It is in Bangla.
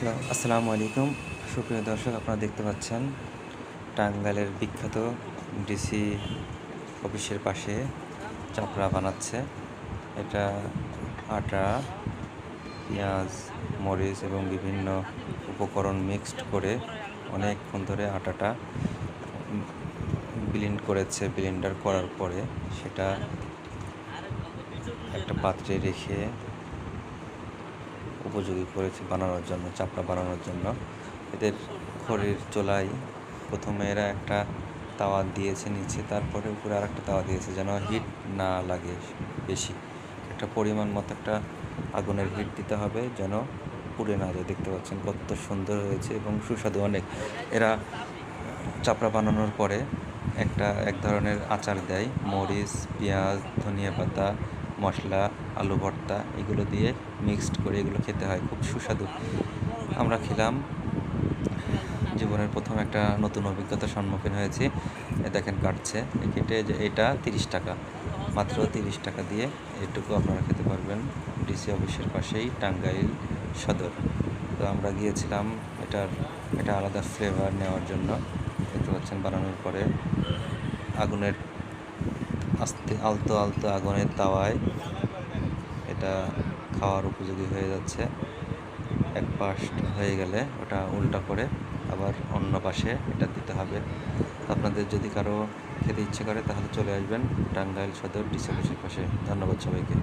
হ্যালো, আসসালামু আলাইকুম। সুপ্রিয় দর্শক, আপনারা দেখতে পাচ্ছেন টাঙ্গাইলের বিখ্যাত ডিসি অফিসের পাশে চাপড়া বানাচ্ছে। এটা আটা, পেঁয়াজ, মরিচ এবং বিভিন্ন উপকরণ মিক্সড করে অনেকক্ষণ ধরে আটাটা ব্লেন্ড করেছে। ব্লেন্ডার করার পরে সেটা একটা পাত্রে রেখে উপযোগী করেছে বানানোর জন্য, চাপড়া বানানোর জন্য। এদের খড়ির চুলায় প্রথমে এরা একটা তাওয়া দিয়েছে নিচে, তারপরে উপরে আর একটা তাওয়া দিয়েছে যেন হিট না লাগে বেশি। একটা পরিমাণ মতো একটা আগুনের হিট দিতে হবে যেন পুড়ে না যায়। দেখতে পাচ্ছেন কত সুন্দর হয়েছে এবং সুস্বাদু অনেক। এরা চাপড়া বানানোর পরে এক ধরনের আচার দেয়, মরিচ, পেঁয়াজ, ধনিয়া পাতা, মশলা, আলু ভর্তা এগুলো দিয়ে মিক্সড করে এগুলো খেতে হয়, খুব সুস্বাদু। আমরা খেলাম, জীবনের প্রথম একটা নতুন অভিজ্ঞতার সম্মুখীন হয়েছি। দেখেন কাটছে, কেটে যে এটা 30 টাকা, মাত্র 30 টাকা দিয়ে এটুকু আপনারা খেতে পারবেন ডিসি অফিসের পাশেই, টাঙ্গাইল সদর। তো আমরা গিয়েছিলাম এটা আলাদা ফ্লেভার নেওয়ার জন্য। দেখতে পাচ্ছেন বানানোর পরে আগুনের আলতো আলতো আগুনের তাওয়ায় এটা খাওয়ার উপযোগী হয়ে যাচ্ছে। এক পাশ হয়ে গেলে ওটা উল্টা করে আবার অন্য পাশে এটা দিতে হবে। আপনাদের যদি কারো খেতে ইচ্ছে করে তাহলে চলে আসবেন টাঙ্গাইল সদর ডিসি অফিসের পাশে। ধন্যবাদ সবাইকে।